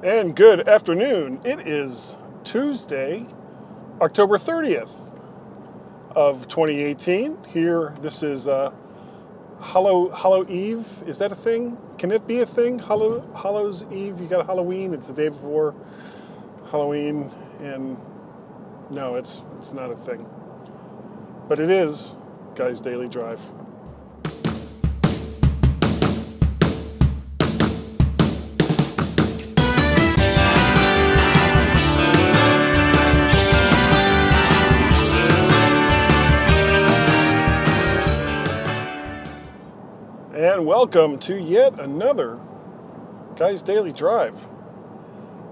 And good afternoon. It is Tuesday, October 30th of 2018. Here, this is Hallow Eve. Is that a thing? Can it be a thing? Hallow's Eve. You got Halloween. It's the day before Halloween, and no, it's not a thing. But it is, guys. Daily Drive. And welcome to yet another Guys Daily Drive.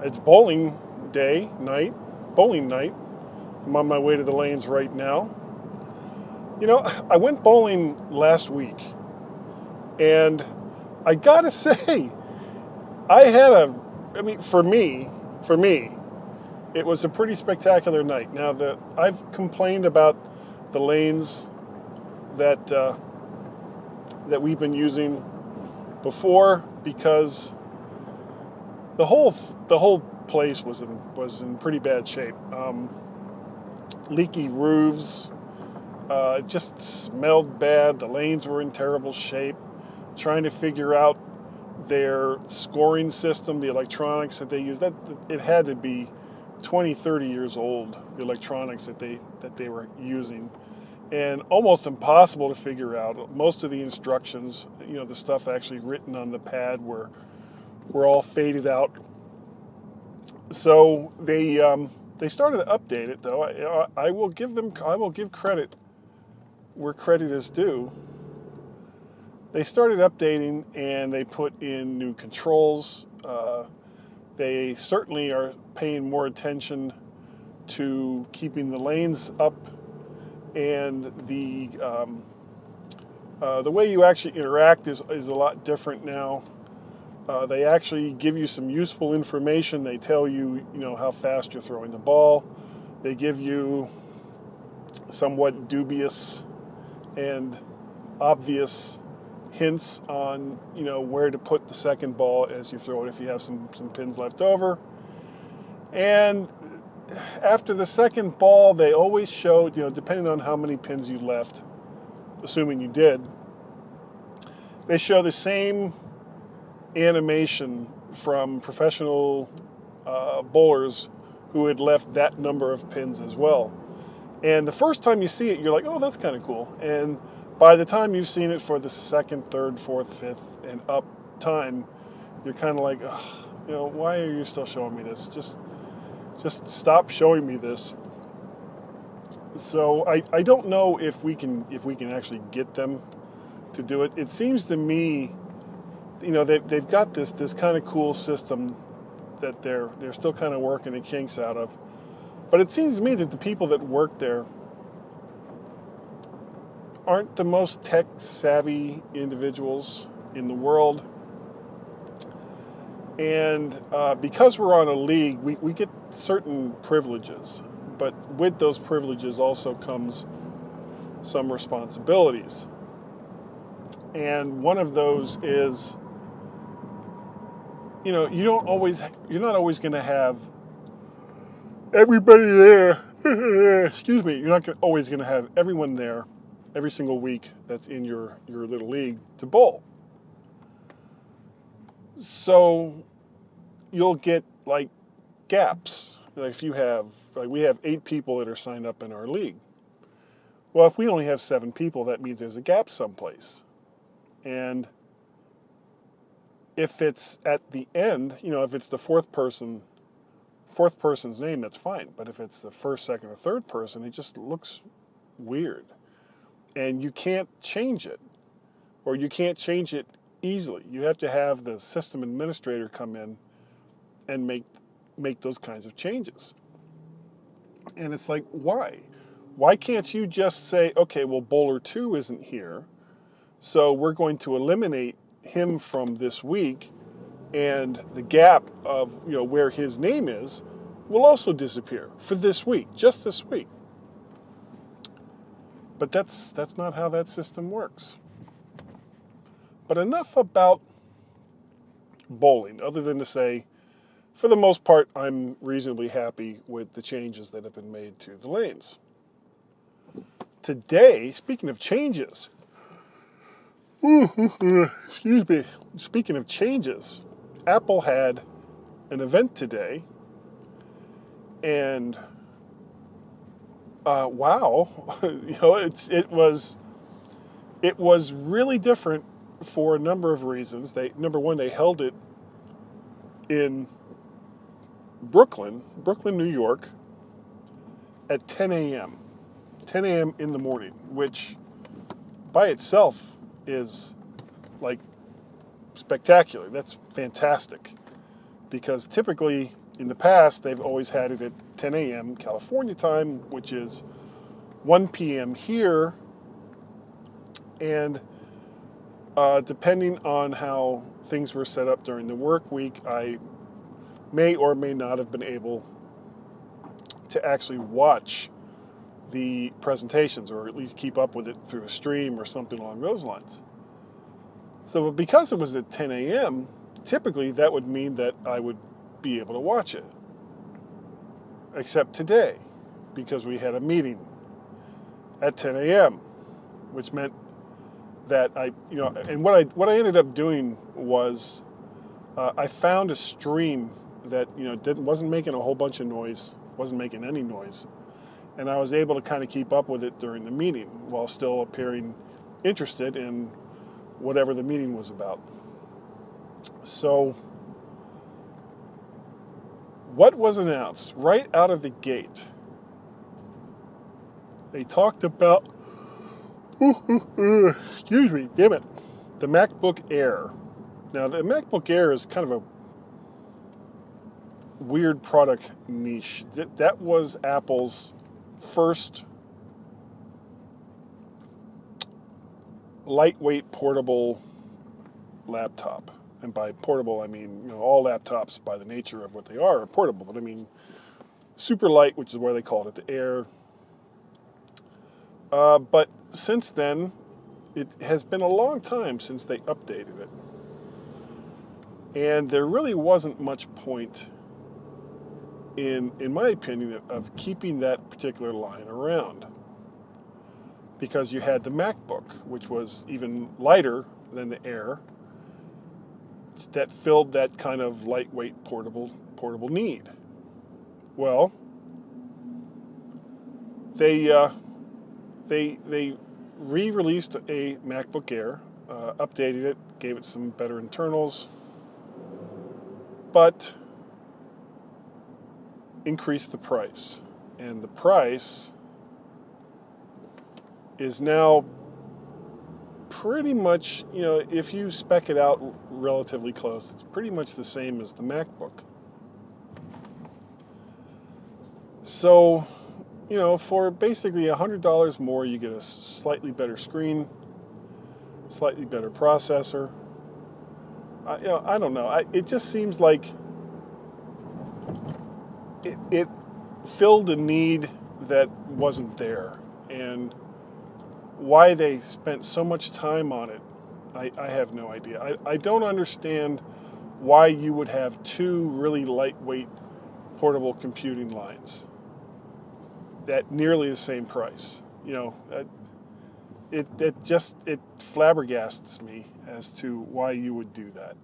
It's bowling night. I'm on my way to the lanes right now. You know, I went bowling last week, and I gotta say, for me, it was a pretty spectacular night. Now, I've complained about the lanes that we've been using before because the whole place was in pretty bad shape. Leaky roofs, it just smelled bad. The lanes were in terrible shape. Trying to figure out their scoring system, the electronics that they use, that it had to be 20, 30 years old, the electronics that they were using. And almost impossible to figure out. Most of the instructions, the stuff actually written on the pad were all faded out. So they started to update it, though. I will give credit where credit is due. They started updating and they put in new controls. They certainly are paying more attention to keeping the lanes up. And the way you actually interact is a lot different now. They actually give you some useful information. They tell you, how fast you're throwing the ball. They give you somewhat dubious and obvious hints on, where to put the second ball as you throw it if you have some pins left over. And after the second ball, they always show, depending on how many pins you left, assuming you did, they show the same animation from professional bowlers who had left that number of pins as well. And the first time you see it, you're like, oh, that's kind of cool. And by the time you've seen it for the second, third, fourth, fifth, and up time, you're kind of like, why are you still showing me this? Just stop showing me this. So I don't know if we can actually get them to do it. It seems to me, they've got this kind of cool system that they're still kind of working the kinks out of. But it seems to me that the people that work there aren't the most tech savvy individuals in the world. And because we're on a league, we get certain privileges, but with those privileges also comes some responsibilities. And one of those is, you're not always going to have everybody there. Excuse me. You're not always going to have everyone there every single week that's in your little league to bowl. So you'll get gaps. If you have, we have 8 people that are signed up in our league. Well, if we only have 7 people, that means there's a gap someplace. And if it's at the end, if it's the fourth person's name, that's fine. But if it's the first, second, or third person, it just looks weird. And you can't change it, or you can't change it easily. You have to have the system administrator come in and make those kinds of changes. And it's like, why? Why can't you just say, okay, well, bowler 2 isn't here, so we're going to eliminate him from this week, and the gap of where his name is will also disappear for this week, just this week. But that's not how that system works. But enough about bowling, other than to say, for the most part, I'm reasonably happy with the changes that have been made to the lanes. Today, speaking of changes, excuse me, speaking of changes, Apple had an event today, and wow, it was really different for a number of reasons. Number one, they held it in Brooklyn, New York, at 10 a.m. 10 a.m. in the morning, which by itself is like spectacular. That's fantastic, because typically in the past they've always had it at 10 a.m. California time, which is 1 p.m. here, and depending on how things were set up during the work week, I may or may not have been able to actually watch the presentations, or at least keep up with it through a stream or something along those lines. So because it was at 10 a.m., typically that would mean that I would be able to watch it. Except today, because we had a meeting at 10 a.m., which meant that and what I ended up doing was I found a stream that wasn't making a whole bunch of noise, wasn't making any noise, and I was able to kind of keep up with it during the meeting while still appearing interested in whatever the meeting was about. So, what was announced right out of the gate? They talked about, excuse me, damn it, the MacBook Air. Now, the MacBook Air is kind of a weird product niche. That was Apple's first lightweight portable laptop. And by portable, I mean, all laptops by the nature of what they are portable. But I mean, super light, which is why they called it the Air. But since then, it has been a long time since they updated it. And there really wasn't much point, in my opinion, of keeping that particular line around. Because you had the MacBook, which was even lighter than the Air, that filled that kind of lightweight portable need. Well, they re-released a MacBook Air, updated it, gave it some better internals, but increased the price. And the price is now pretty much, if you spec it out relatively close, it's pretty much the same as the MacBook. So, for basically $100 more, you get a slightly better screen, slightly better processor. I don't know. It just seems like it filled a need that wasn't there. And why they spent so much time on it, I have no idea. I don't understand why you would have two really lightweight portable computing lines at nearly the same price. It flabbergasts me as to why you would do that.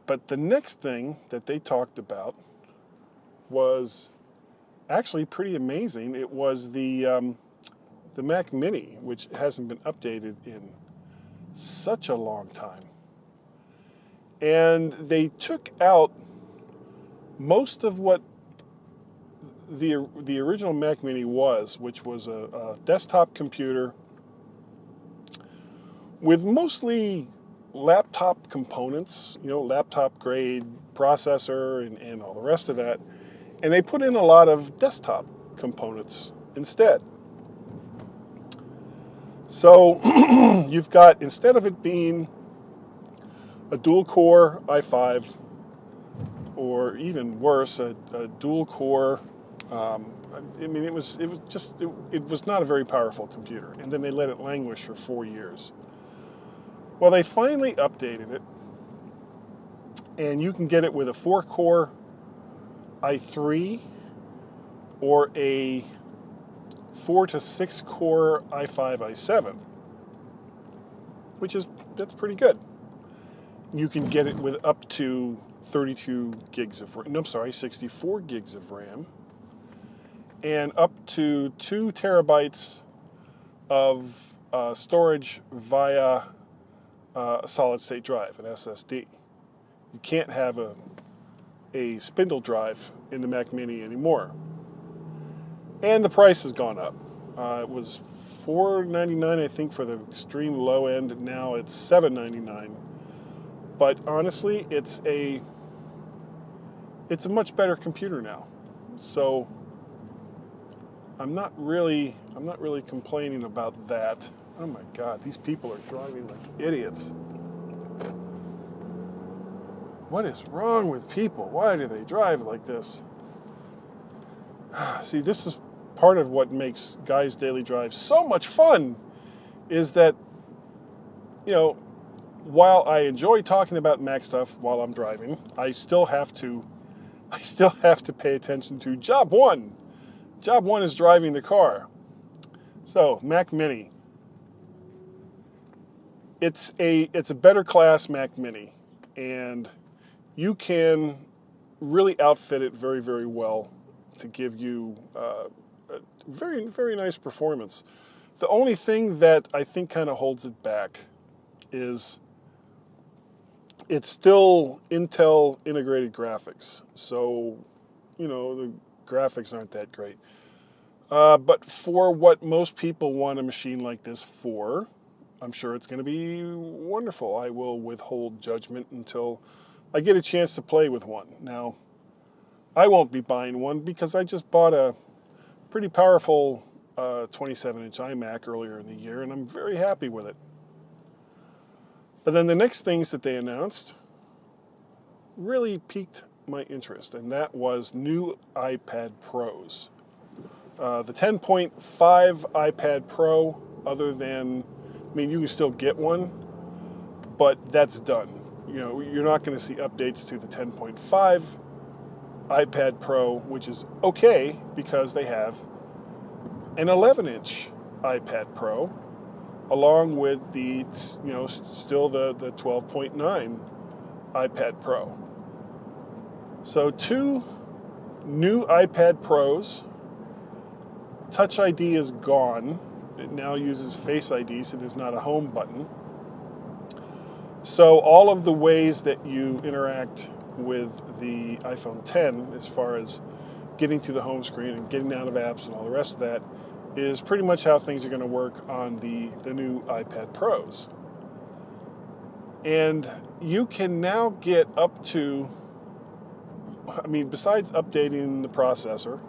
But the next thing that they talked about was actually pretty amazing. It was the Mac Mini, which hasn't been updated in such a long time. And they took out most of what the original Mac Mini was, which was a desktop computer with mostly laptop components, laptop grade processor and all the rest of that. And they put in a lot of desktop components instead. So you've got, instead of it being a dual-core i5, or even worse, a dual-core, it was not a very powerful computer. And then they let it languish for 4 years. Well, they finally updated it, And you can get it with a 4-core i3 or a 4 to 6 core i5, i7, that's pretty good. You can get it with up to 32 gigs of RAM, 64 gigs of RAM, and up to 2 terabytes of storage via a solid-state drive, an SSD. You can't have a spindle drive in the Mac Mini anymore. And the price has gone up. It was $499, I think, for the extreme low end. Now it's $799. But honestly, it's a much better computer now. So I'm not really complaining about that. Oh my God, these people are driving like idiots. What is wrong with people? Why do they drive like this? See, this is part of what makes Guy's Daily Drive so much fun, is that, while I enjoy talking about Mac stuff while I'm driving, I still have to pay attention to job one. Job one is driving the car. So, Mac Mini. It's a better class Mac Mini, and you can really outfit it very, very well to give you a very, very nice performance. The only thing that I think kind of holds it back is it's still Intel integrated graphics. So, the graphics aren't that great. But for what most people want a machine like this for, I'm sure it's going to be wonderful. I will withhold judgment until I get a chance to play with one. Now, I won't be buying one because I just bought a pretty powerful 27-inch iMac earlier in the year, and I'm very happy with it. But then the next things that they announced really piqued my interest, and that was new iPad Pros. The 10.5 iPad Pro, you can still get one, but that's done. You're not going to see updates to the 10.5 iPad Pro, which is okay because they have an 11-inch iPad Pro, along with the still the 12.9 iPad Pro. So 2 new iPad Pros. Touch ID is gone. It now uses Face ID, so there's not a home button. So all of the ways that you interact with the iPhone 10, as far as getting to the home screen and getting out of apps and all the rest of that, is pretty much how things are going to work on the new iPad Pros. And you can now get up to, besides updating the processor,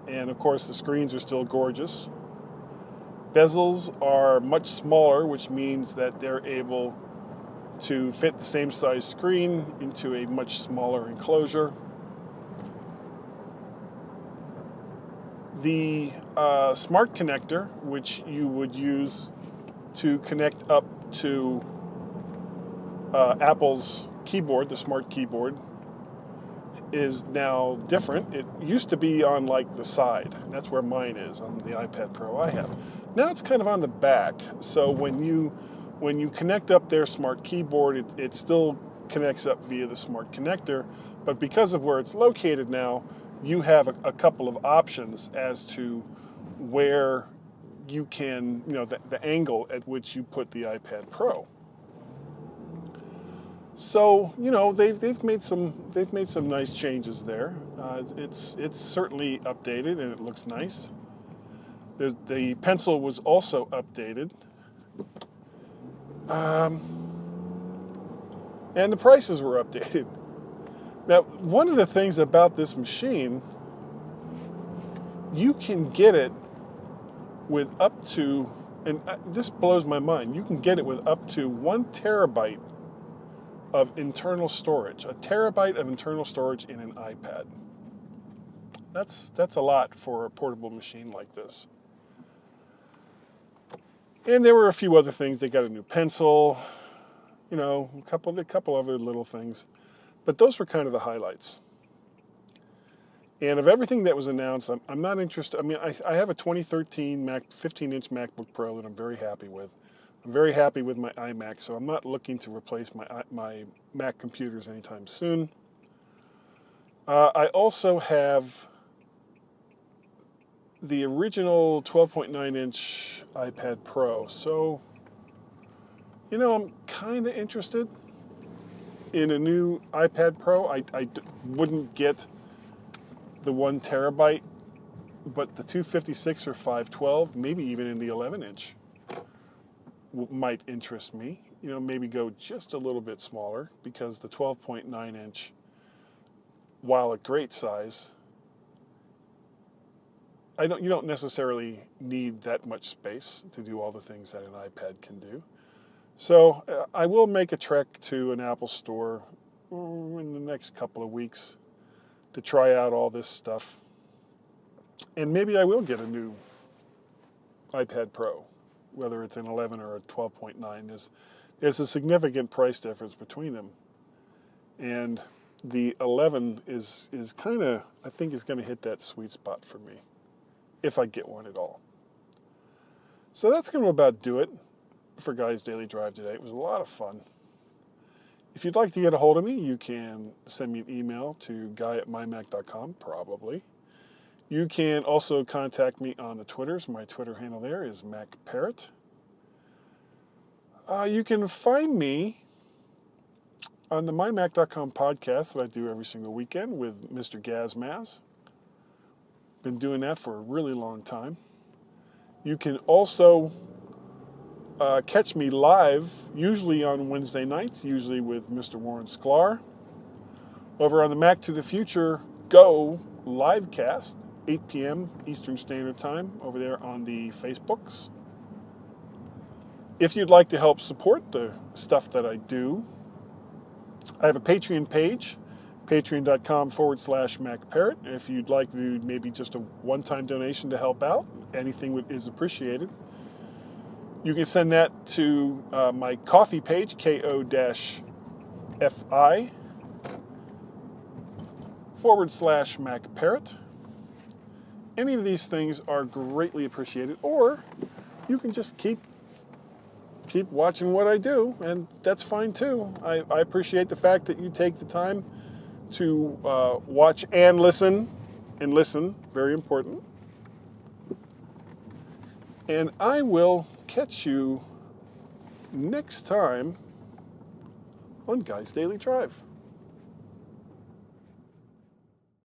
and of course the screens are still gorgeous, bezels are much smaller, which means that they're able to fit the same size screen into a much smaller enclosure. The smart connector, which you would use to connect up to Apple's keyboard, the smart keyboard, is now different. It used to be on the side. That's where mine is on the iPad Pro I have. Now it's kind of on the back. So when you connect up their smart keyboard, it still connects up via the smart connector, but because of where it's located now, you have a couple of options as to where you can, the angle at which you put the iPad Pro. So they've made some nice changes there. It's certainly updated and it looks nice. The pencil was also updated, and the prices were updated. Now, one of the things about this machine, you can get it with up to, and this blows my mind, you can get it with up to 1 terabyte of internal storage. A terabyte of internal storage in an iPad. That's a lot for a portable machine like this. And there were a few other things. They got a new pencil. a couple other little things. But those were kind of the highlights. And of everything that was announced, I'm not interested. I mean, I have a 2013 15-inch MacBook Pro that I'm very happy with. I'm very happy with my iMac, so I'm not looking to replace my Mac computers anytime soon. I also have the original 12.9-inch iPad Pro, so, I'm kind of interested in a new iPad Pro. I wouldn't get the 1 terabyte, but the 256 or 512, maybe even in the 11-inch, might interest me. Maybe go just a little bit smaller, because the 12.9-inch, while a great size, you don't necessarily need that much space to do all the things that an iPad can do. So I will make a trek to an Apple store in the next couple of weeks to try out all this stuff. And maybe I will get a new iPad Pro, whether it's an 11 or a 12.9. There's a significant price difference between them. And the 11 is kind of, I think, is going to hit that sweet spot for me, if I get one at all. So that's going to about do it for Guy's Daily Drive today. It was a lot of fun. If you'd like to get a hold of me, you can send me an email to guy@mymac.com, probably. You can also contact me on the Twitters. My Twitter handle there is MacParrot. You can find me on the MyMac.com podcast that I do every single weekend with Mr. Gazmaz. Been doing that for a really long time. You can also catch me live, usually on Wednesday nights, usually with Mr. Warren Sklar, over on the Mac to the Future Go livecast, 8 p.m. Eastern Standard Time, over there on the Facebooks. If you'd like to help support the stuff that I do, I have a Patreon page, patreon.com/MacParrot. If you'd like to do maybe just a one-time donation to help out, anything is appreciated. You can send that to my Ko-fi page, ko-fi.com/MacParrot. Any of these things are greatly appreciated, or you can just keep watching what I do, and that's fine too. I appreciate the fact that you take the time to watch and listen, very important. And I will catch you next time on Guy's Daily Drive.